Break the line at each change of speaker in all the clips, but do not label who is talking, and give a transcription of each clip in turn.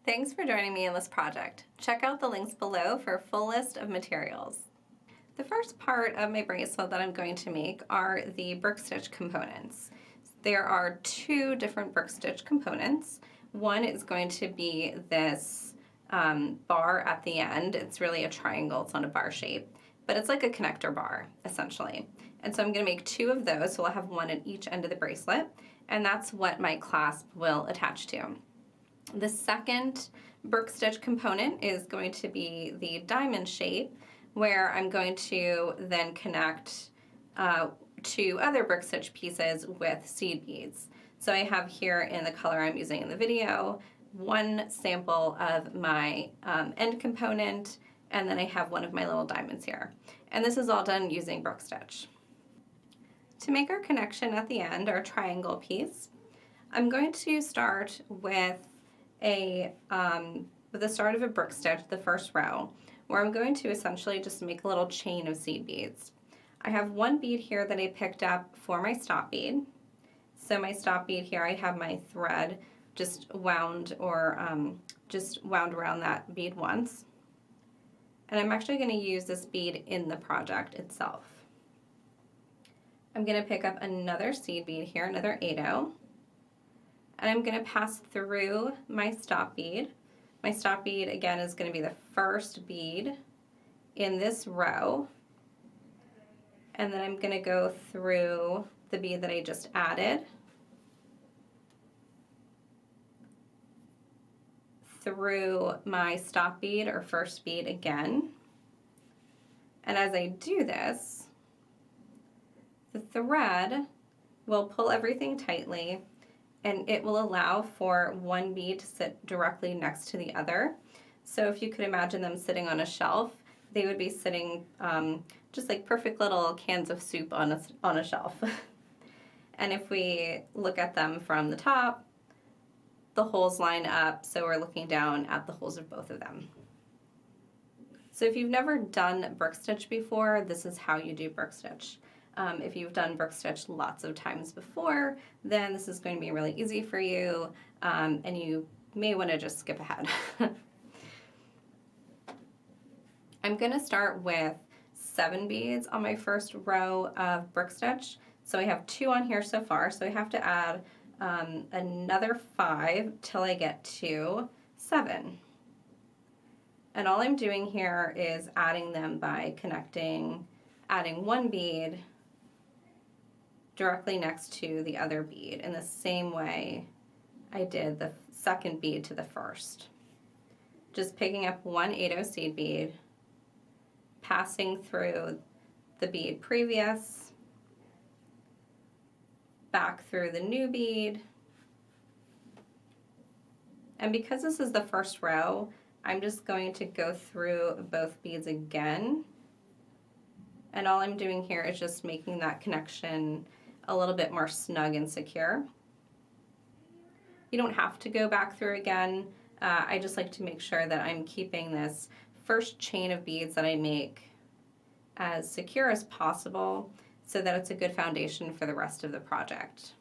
Thanks for joining me in this project. Check out the links below for a full list of materials. The first part of my bracelet that I'm going to make are the brick stitch components. There are two different brick stitch components. One is going to be this bar at the end. It's really a triangle, it's not a bar shape, but it's like a connector bar essentially. And so I'm going to make two of those, so I'll have one at each end of the bracelet, and that's what my clasp will attach to. The second brick stitch component is going to be the diamond shape, where I'm going to then connect two other brick stitch pieces with seed beads. So I have here in the color I'm using in the video, one sample of my end component, and then I have one of my little diamonds here. And this is all done using brick stitch. To make our connection at the end, our triangle piece, I'm going to start with the start of a brick stitch, the first row, where I'm going to essentially just make a little chain of seed beads. I have one bead here that I picked up for my stop bead. So my stop bead here, I have my thread just wound around that bead once. And I'm actually going to use this bead in the project itself. I'm going to pick up another seed bead here, another 8/0. And I'm going to pass through my stop bead. My stop bead, again, is going to be the first bead in this row. And then I'm going to go through the bead that I just added, through my stop bead or first bead again. And as I do this, the thread will pull everything tightly, and it will allow for one bead to sit directly next to the other. So if you could imagine them sitting on a shelf, they would be sitting just like perfect little cans of soup on a shelf. And if we look at them from the top, the holes line up, so we're looking down at the holes of both of them. So if you've never done brick stitch before, this is how you do brick stitch. If you've done brick stitch lots of times before, then this is going to be really easy for you, and you may want to just skip ahead. I'm going to start with 7 beads on my first row of brick stitch. So I have 2 on here so far, so I have to add another 5 till I get to 7. And all I'm doing here is adding them by adding one bead directly next to the other bead in the same way I did the second bead to the first. Just picking up one 8/0 seed bead, passing through the bead previous, back through the new bead, and because this is the first row, I'm just going to go through both beads again, and all I'm doing here is just making that connection a little bit more snug and secure. You don't have to go back through again. I just like to make sure that I'm keeping this first chain of beads that I make as secure as possible so that it's a good foundation for the rest of the project.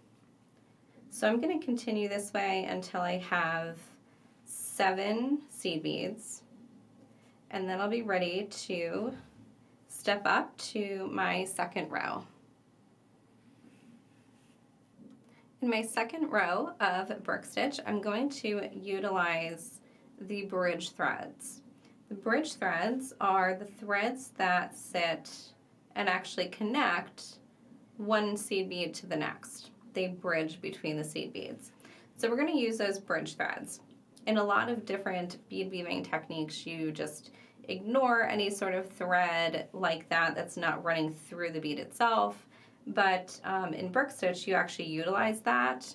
So I'm going to continue this way until I have 7 seed beads, and then I'll be ready to step up to my second row. In my second row of brick stitch, I'm going to utilize the bridge threads. The bridge threads are the threads that sit and actually connect one seed bead to the next. They bridge between the seed beads. So we're going to use those bridge threads. In a lot of different bead weaving techniques, you just ignore any sort of thread like that that's not running through the bead itself. But in brick stitch, you actually utilize that,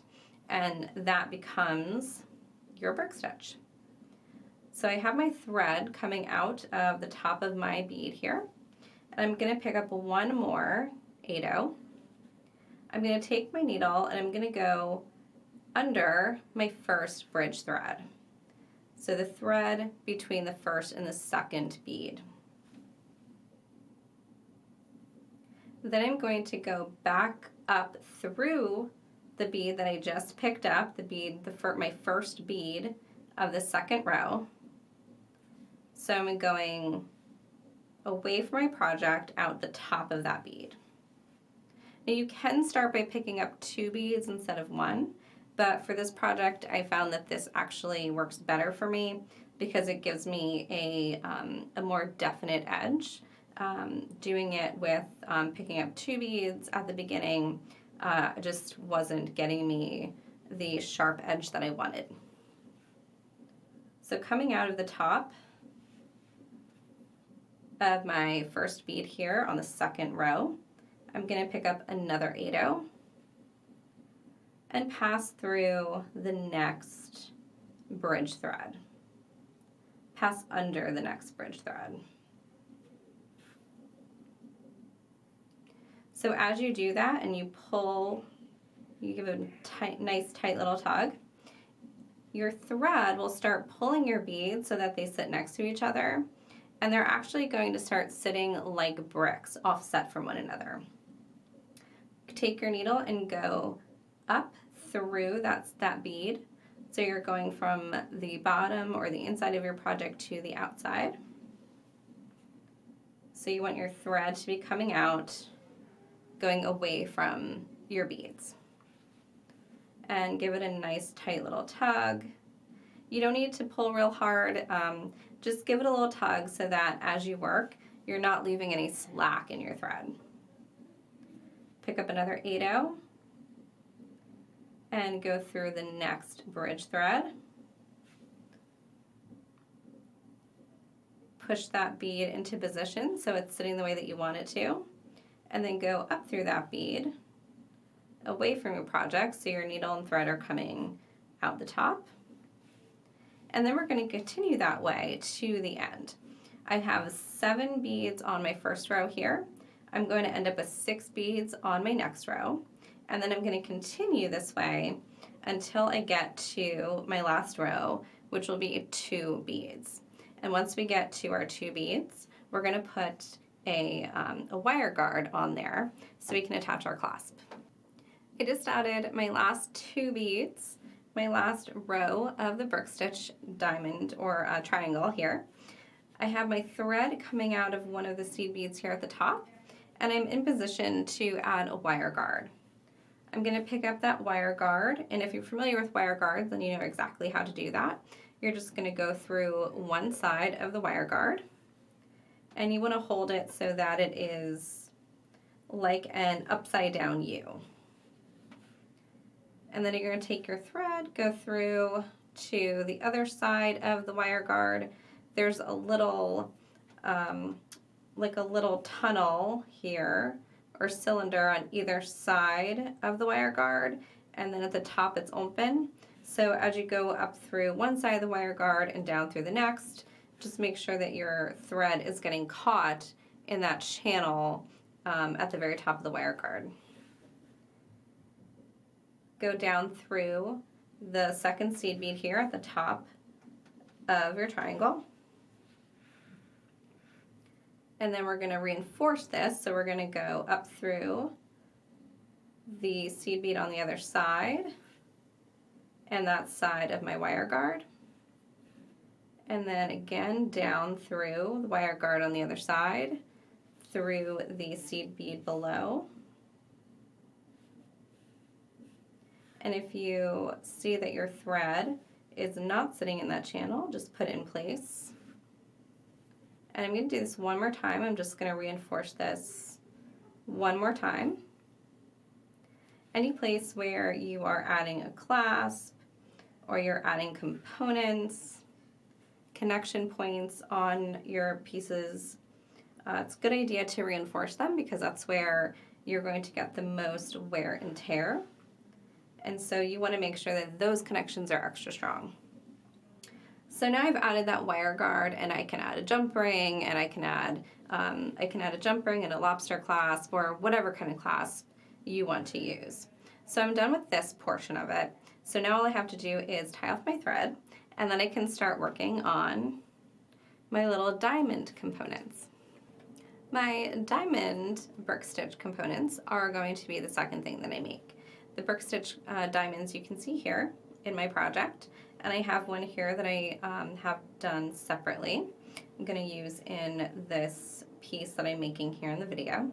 and that becomes your brick stitch. So I have my thread coming out of the top of my bead here, and I'm going to pick up one more 8/0. I'm going to take my needle and I'm going to go under my first bridge thread. So the thread between the first and the second bead. Then I'm going to go back up through the bead that I just picked up, my first bead of the second row. So I'm going away from my project out the top of that bead. Now you can start by picking up 2 beads instead of 1, but for this project I found that this actually works better for me because it gives me a more definite edge. Doing it with picking up 2 beads at the beginning just wasn't getting me the sharp edge that I wanted. So coming out of the top of my first bead here on the second row, I'm going to pick up another 8/0 and pass through the next bridge thread. Pass under the next bridge thread. So as you do that and you pull, you give a nice tight little tug, your thread will start pulling your beads so that they sit next to each other, and they're actually going to start sitting like bricks offset from one another. Take your needle and go up through that bead. So you're going from the bottom or the inside of your project to the outside. So you want your thread to be coming out, going away from your beads. And give it a nice tight little tug. You don't need to pull real hard, just give it a little tug so that as you work, you're not leaving any slack in your thread. Pick up another 8/0 and go through the next bridge thread. Push that bead into position so it's sitting the way that you want it to, and then go up through that bead away from your project so your needle and thread are coming out the top. And then we're going to continue that way to the end. I have 7 beads on my first row here. I'm going to end up with 6 beads on my next row, and then I'm going to continue this way until I get to my last row, which will be 2 beads. And once we get to our 2 beads, we're going to put a wire guard on there so we can attach our clasp. I just added my last 2 beads, my last row of the brick stitch diamond or triangle here. I have my thread coming out of one of the seed beads here at the top, and I'm in position to add a wire guard. I'm going to pick up that wire guard, and if you're familiar with wire guards, then you know exactly how to do that. You're just going to go through one side of the wire guard, and you want to hold it so that it is like an upside down U. And then you're going to take your thread, go through to the other side of the wire guard. There's a little, like a little tunnel here, or cylinder on either side of the wire guard, and then at the top it's open. So as you go up through one side of the wire guard and down through the next, just make sure that your thread is getting caught in that channel at the very top of the wire guard. Go down through the second seed bead here at the top of your triangle. And then we're going to reinforce this, so we're going to go up through the seed bead on the other side and that side of my wire guard. And then again down through the wire guard on the other side, through the seed bead below. And if you see that your thread is not sitting in that channel, just put it in place. And I'm going to do this one more time. I'm just going to reinforce this one more time. Any place where you are adding a clasp or you're adding components, connection points on your pieces, it's a good idea to reinforce them because that's where you're going to get the most wear and tear. And so you want to make sure that those connections are extra strong. So now I've added that wire guard, and I can add a jump ring, and I can add a jump ring and a lobster clasp, or whatever kind of clasp you want to use. So I'm done with this portion of it. So now all I have to do is tie off my thread, and then I can start working on my little diamond components. My diamond brick stitch components are going to be the second thing that I make. The brick stitch diamonds you can see here in my project, and I have one here that I have done separately. I'm going to use in this piece that I'm making here in the video.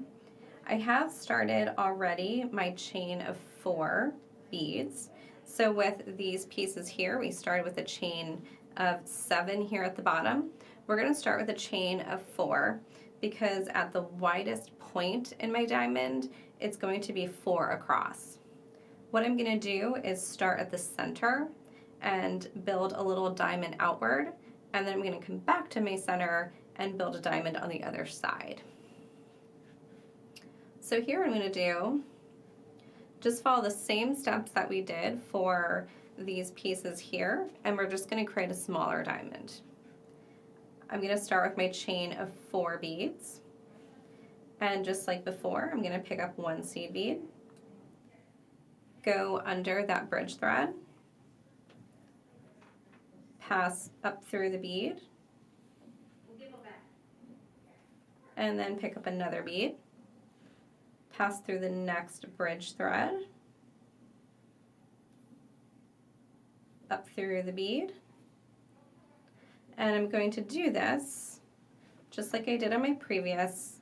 I have started already my chain of 4 beads. So with these pieces here, we started with a chain of 7 here at the bottom. We're going to start with a chain of 4 because at the widest point in my diamond, it's going to be 4 across. What I'm going to do is start at the center and build a little diamond outward, and then I'm going to come back to my center and build a diamond on the other side. So here I'm going to do, just follow the same steps that we did for these pieces here, and we're just going to create a smaller diamond. I'm going to start with my chain of 4 beads, and just like before, I'm going to pick up 1 seed bead, go under that bridge thread, pass up through the bead, and then pick up another bead, pass through the next bridge thread, up through the bead, and I'm going to do this just like I did on my previous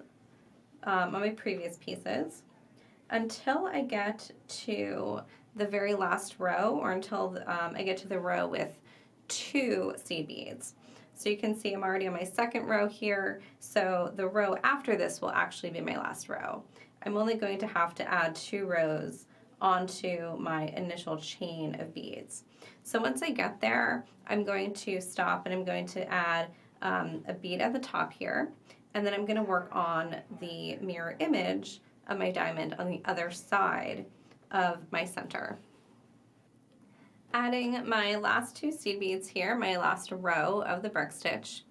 pieces until I get to the very last row, or until I get to the row with 2 seed beads. So you can see I'm already on my second row here, so the row after this will actually be my last row. I'm only going to have to add 2 rows onto my initial chain of beads. So once I get there, I'm going to stop and I'm going to add a bead at the top here, and then I'm going to work on the mirror image of my diamond on the other side of my center. Adding my last 2 seed beads here, my last row of the brick stitch,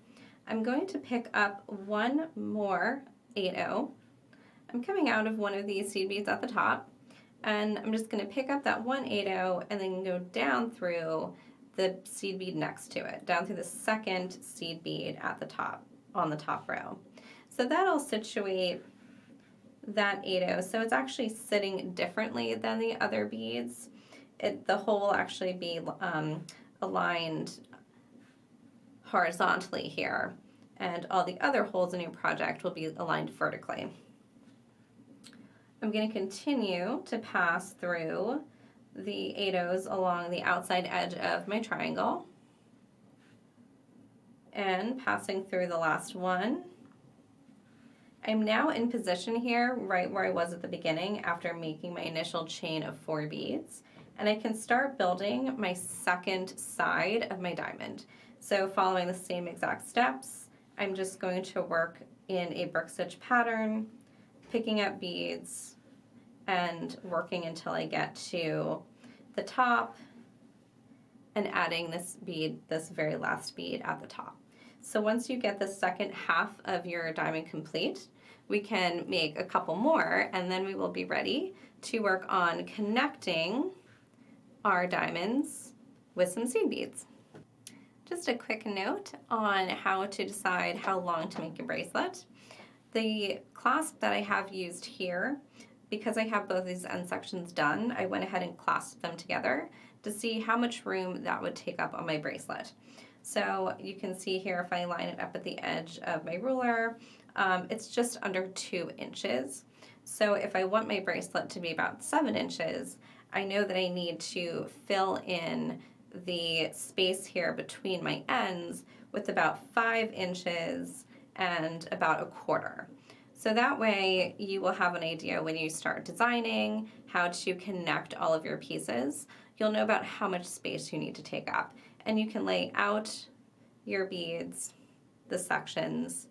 I'm going to pick up 1 more 8-0. I'm coming out of one of these seed beads at the top, and I'm just going to pick up that 1 8-0 and then go down through the seed bead next to it, down through the second seed bead at the top, on the top row. So that'll situate that 8-0, so it's actually sitting differently than the other beads. The hole will actually be aligned horizontally here, and all the other holes in your project will be aligned vertically. I'm going to continue to pass through the 8-0s along the outside edge of my triangle, and passing through the last one. I'm now in position here right where I was at the beginning after making my initial chain of 4 beads, and I can start building my second side of my diamond. So following the same exact steps, I'm just going to work in a brick stitch pattern, picking up beads and working until I get to the top and adding this bead, this very last bead at the top. So once you get the second half of your diamond complete, we can make a couple more, and then we will be ready to work on connecting our diamonds with some seed beads. Just a quick note on how to decide how long to make your bracelet. The clasp that I have used here, because I have both these end sections done, I went ahead and clasped them together to see how much room that would take up on my bracelet. So you can see here, if I line it up at the edge of my ruler, it's just under 2 inches. So if I want my bracelet to be about 7 inches, I know that I need to fill in the space here between my ends with about 5 inches and about 1/4. So that way you will have an idea when you start designing how to connect all of your pieces. You'll know about how much space you need to take up, and you can lay out your beads, the sections,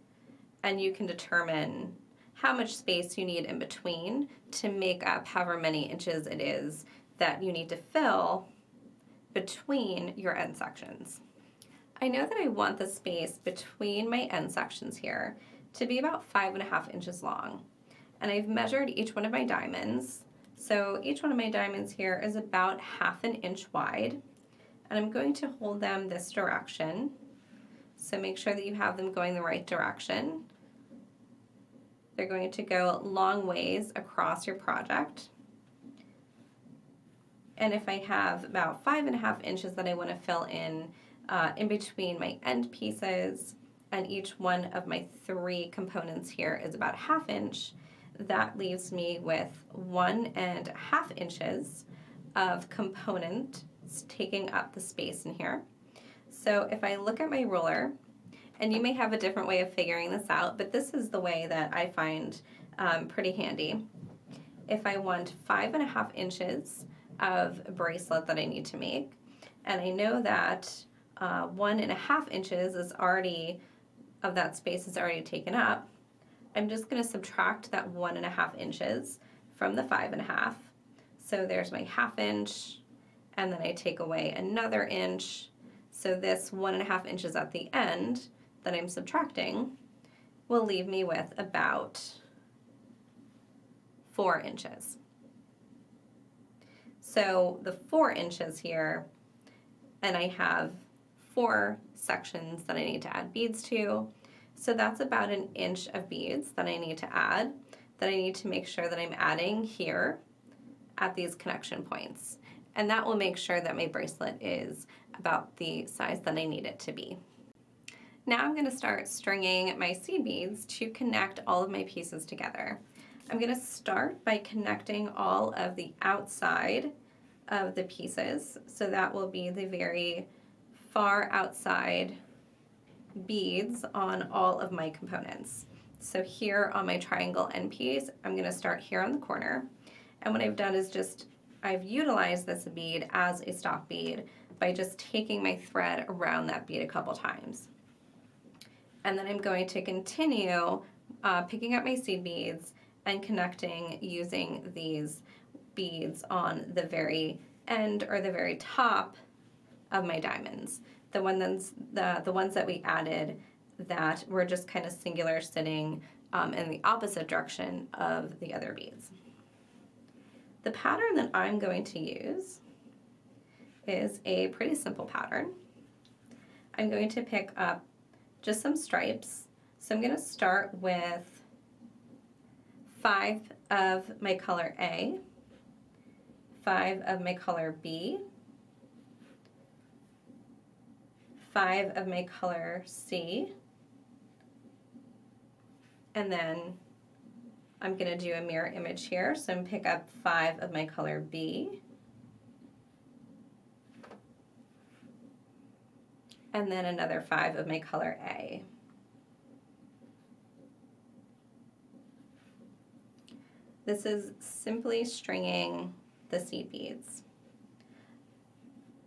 and you can determine how much space you need in between to make up however many inches it is that you need to fill between your end sections. I know that I want the space between my end sections here to be about 5.5 inches long, and I've measured each one of my diamonds. So each one of my diamonds here is about 1/2 inch wide, and I'm going to hold them this direction. So make sure that you have them going the right direction. They're going to go long ways across your project. And if I have about 5.5 inches that I want to fill in between my end pieces, and each one of my 3 components here is about 1/2 inch, that leaves me with 1.5 inches of component taking up the space in here. So if I look at my ruler, and you may have a different way of figuring this out, but this is the way that I find pretty handy. If I want 5.5 inches of bracelet that I need to make, and I know that 1.5 inches is already, of that space is already taken up, I'm just going to subtract that 1.5 inches from the 5.5. So there's my 1/2 inch, and then I take away another inch. So this 1.5 inches at the end that I'm subtracting will leave me with about 4 inches. So the 4 inches here, and I have 4 sections that I need to add beads to. So that's about 1 inch of beads that I need to add, that I need to make sure that I'm adding here at these connection points. And that will make sure that my bracelet is about the size that I need it to be. Now I'm going to start stringing my seed beads to connect all of my pieces together. I'm going to start by connecting all of the outside of the pieces. So that will be the very far outside beads on all of my components. So here on my triangle end piece, I'm going to start here on the corner. And what I've done is I've utilized this bead as a stock bead by just taking my thread around that bead a couple times. And then I'm going to continue picking up my seed beads and connecting using these beads on the very end or the very top of my diamonds. The ones that we added that were just kind of singular sitting in the opposite direction of the other beads. The pattern that I'm going to use is a pretty simple pattern. I'm going to pick up just some stripes. So I'm going to start with 5 of my color A, 5 of my color B, 5 of my color C, and then I'm going to do a mirror image here. So I'm going to pick up 5 of my color B, and then another 5 of my color A. This is simply stringing the seed beads.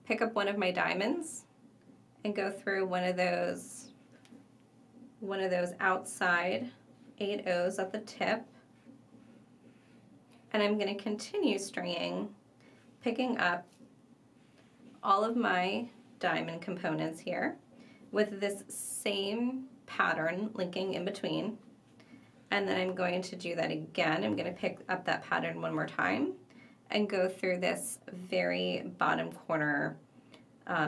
Pick up one of my diamonds and go through one of those outside 8 O's at the tip. And I'm going to continue stringing, picking up all of my diamond components here with this same pattern linking in between. And then I'm going to do that again. I'm going to pick up that pattern one more time and go through this very bottom corner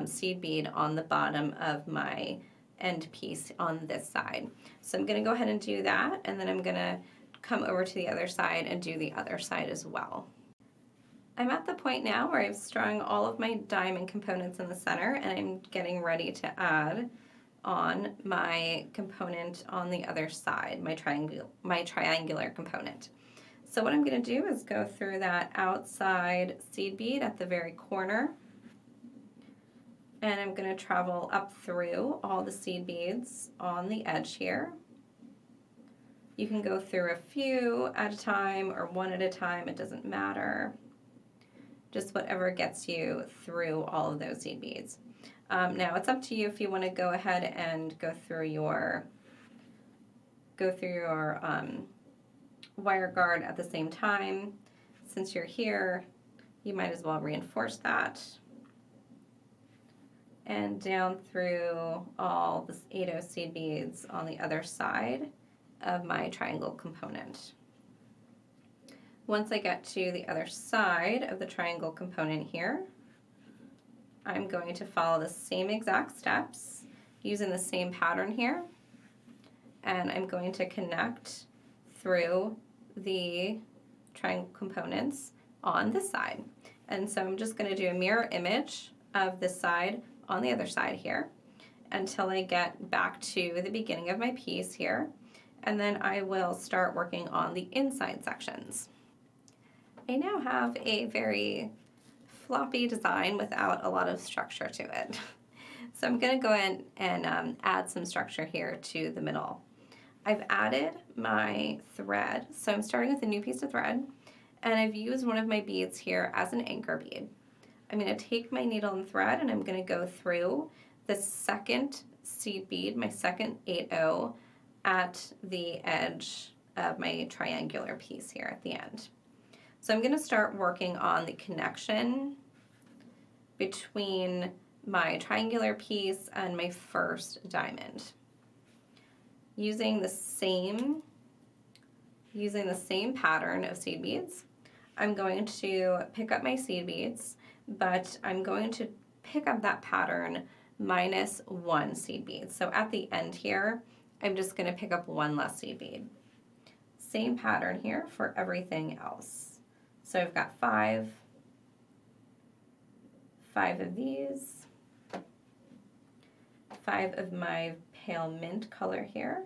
seed bead on the bottom of my end piece on this side. So I'm going to go ahead and do that, and then I'm going to come over to the other side and do the other side as well. I'm at the point now where I've strung all of my diamond components in the center, and I'm getting ready to add on my component on the other side, my triangular component. So what I'm going to do is go through that outside seed bead at the very corner, and I'm going to travel up through all the seed beads on the edge here. You can go through a few at a time or one at a time, it doesn't matter. Just whatever gets you through all of those seed beads. Now it's up to you if you want to go ahead and go through your wire guard at the same time. Since you're here, you might as well reinforce that. And down through all the 8 seed beads on the other side of my triangle component. Once I get to the other side of the triangle component here, I'm going to follow the same exact steps using the same pattern here, and I'm going to connect through the triangle components on this side. And so I'm just going to do a mirror image of this side on the other side here until I get back to the beginning of my piece here. And then I will start working on the inside sections. I now have a very floppy design without a lot of structure to it. So I'm going to go in and add some structure here to the middle. I've added my thread, so I'm starting with a new piece of thread, and I've used one of my beads here as an anchor bead. I'm going to take my needle and thread and I'm going to go through the second seed bead, my second 8-0, at the edge of my triangular piece here at the end. So I'm going to start working on the connection between my triangular piece and my first diamond. Using the same pattern of seed beads, I'm going to pick up my seed beads, but I'm going to pick up that pattern minus 1 seed bead. So at the end here, I'm just going to pick up 1 less seed bead. Same pattern here for everything else. So I've got 5 of these, 5 of my pale mint color here,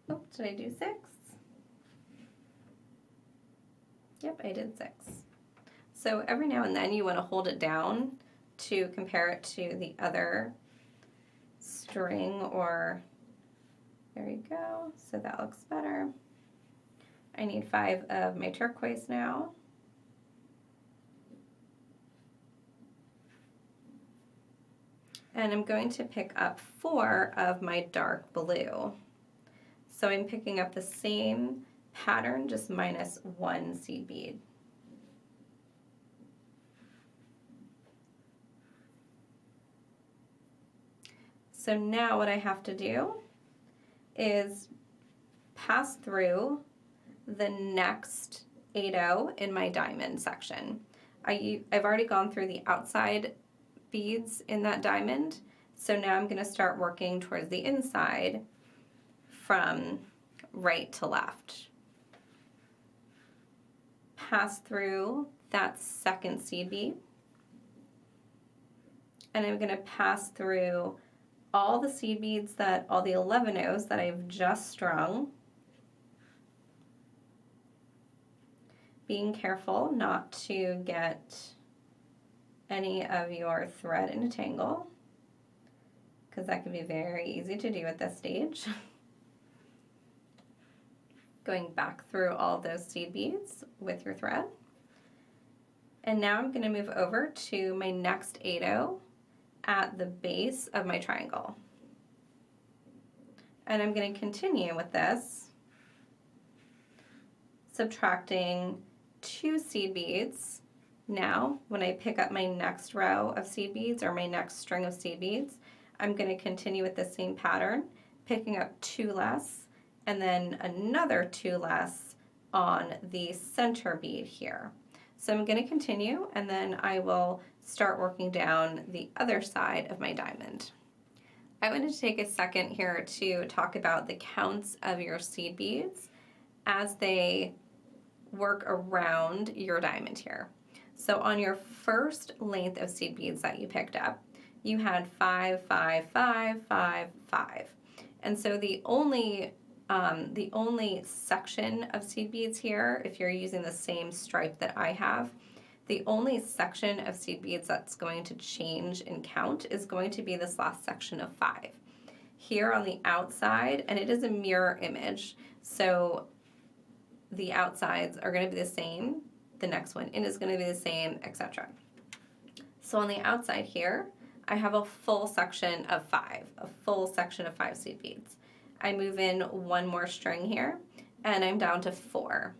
oh, did I do 6? Yep, I did 6. So every now and then you want to hold it down to compare it to the other string, or there you go, so that looks better. I need 5 of my turquoise now. And I'm going to pick up 4 of my dark blue. So I'm picking up the same pattern, just minus 1 seed bead. So now what I have to do is pass through the next 8-0 in my diamond section. I've already gone through the outside beads in that diamond, so now I'm going to start working towards the inside from right to left. Pass through that second seed bead, and I'm going to pass through all the seed beads, all the 11-0s that I've just strung, being careful not to get any of your thread in a tangle, because that can be very easy to do at this stage. Going back through all those seed beads with your thread. And now I'm going to move over to my next 8-0 at the base of my triangle. And I'm going to continue with this, subtracting 2 seed beads. Now, when I pick up my next row of seed beads or my next string of seed beads, I'm going to continue with the same pattern, picking up 2 less, and then another 2 less on the center bead here. So I'm going to continue, and then I will start working down the other side of my diamond. I wanted to take a second here to talk about the counts of your seed beads as they work around your diamond here. So on your first length of seed beads that you picked up, you had 5, 5, 5, 5, 5. And so the only section of seed beads here, if you're using the same stripe that I have, the only section of seed beads that's going to change in count is going to be this last section of 5. Here on the outside, and it is a mirror image, so the outsides are going to be the same, the next one in is going to be the same, etc. So on the outside here, I have a full section of 5, a full section of 5 seed beads. I move in 1 more string here, and I'm down to 4.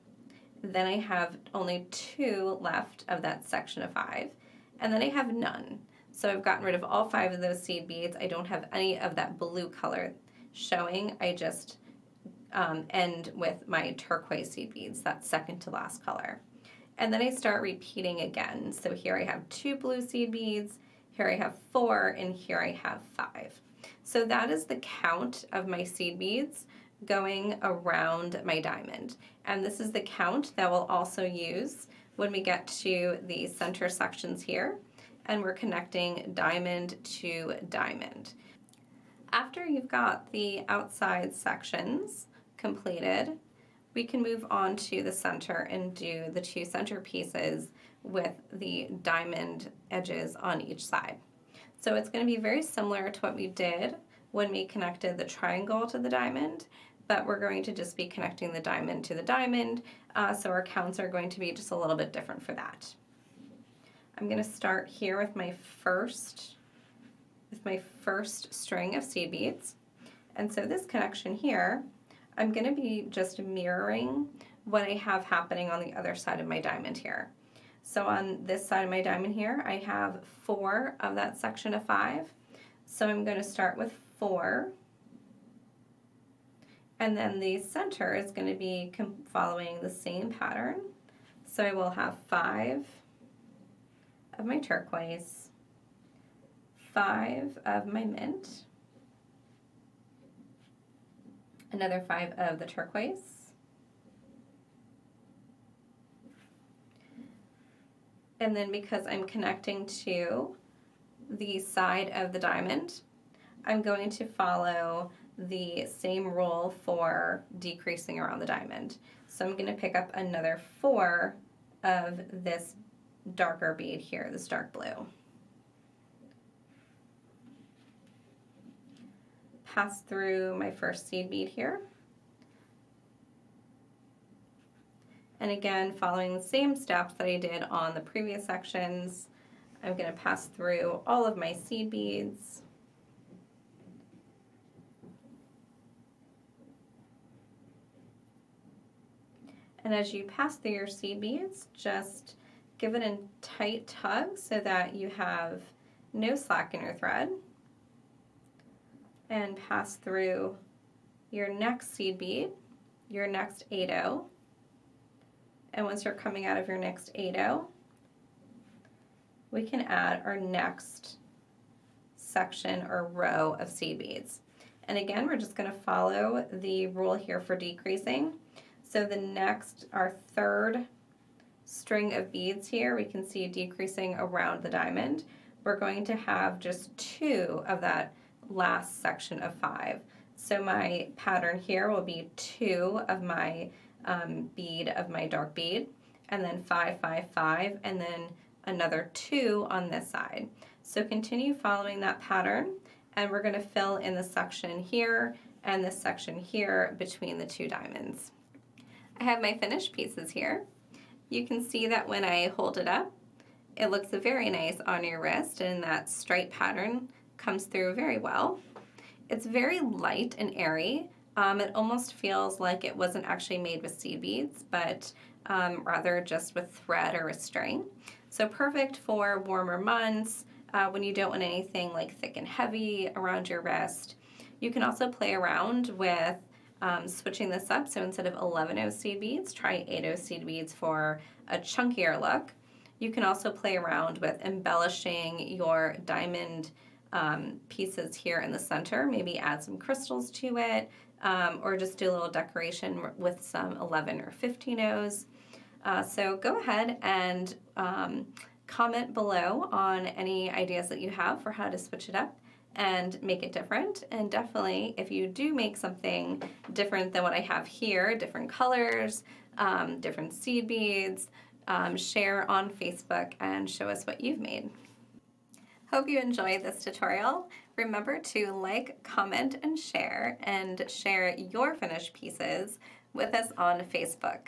Then I have only 2 left of that section of 5, and then I have none. So I've gotten rid of all 5 of those seed beads. I don't have any of that blue color showing. I just end with my turquoise seed beads, that second to last color. And then I start repeating again. So here I have 2 blue seed beads, here I have 4, and here I have 5. So that is the count of my seed beads going around my diamond. And this is the count that we'll also use when we get to the center sections here and we're connecting diamond to diamond. After you've got the outside sections completed, we can move on to the center and do the 2 center pieces with the diamond edges on each side. So it's going to be very similar to what we did when we connected the triangle to the diamond, but we're going to just be connecting the diamond to the diamond, so our counts are going to be just a little bit different for that. I'm going to start here with my first string of seed beads, and so this connection here, I'm going to be just mirroring what I have happening on the other side of my diamond here. So on this side of my diamond here, I have 4 of that section of 5. So I'm going to start with 4. And then the center is going to be following the same pattern. So I will have 5 of my turquoise, 5 of my mint, another 5 of the turquoise, and then because I'm connecting to the side of the diamond, I'm going to follow the same rule for decreasing around the diamond. So I'm going to pick up another 4 of this darker bead here, this dark blue. Pass through my first seed bead here. And again, following the same steps that I did on the previous sections, I'm going to pass through all of my seed beads. And as you pass through your seed beads, just give it a tight tug so that you have no slack in your thread. And pass through your next seed bead, your next 8-0. And once you're coming out of your next 8-0, we can add our next section or row of seed beads. And again, we're just going to follow the rule here for decreasing. So the next, our third string of beads here, we can see decreasing around the diamond. We're going to have just 2 of that last section of 5. So my pattern here will be 2 of my bead of my dark bead, and then 5, 5, 5, and then another 2 on this side. So continue following that pattern, and we're going to fill in the section here and this section here between the 2 diamonds. I have my finished pieces here. You can see that when I hold it up, it looks very nice on your wrist, and that stripe pattern comes through very well. It's very light and airy. It almost feels like it wasn't actually made with seed beads, but rather just with thread or a string. So perfect for warmer months, when you don't want anything like thick and heavy around your wrist. You can also play around with switching this up. So instead of 11-0 seed beads, try 8-0 seed beads for a chunkier look. You can also play around with embellishing your diamond pieces here in the center, maybe add some crystals to it, or just do a little decoration with some 11 or 15-0s. So go ahead and comment below on any ideas that you have for how to switch it up and make it different. And definitely, if you do make something different than what I have here, different colors, different seed beads, share on Facebook and show us what you've made. Hope you enjoyed this tutorial. Remember to like, comment, and share your finished pieces with us on Facebook.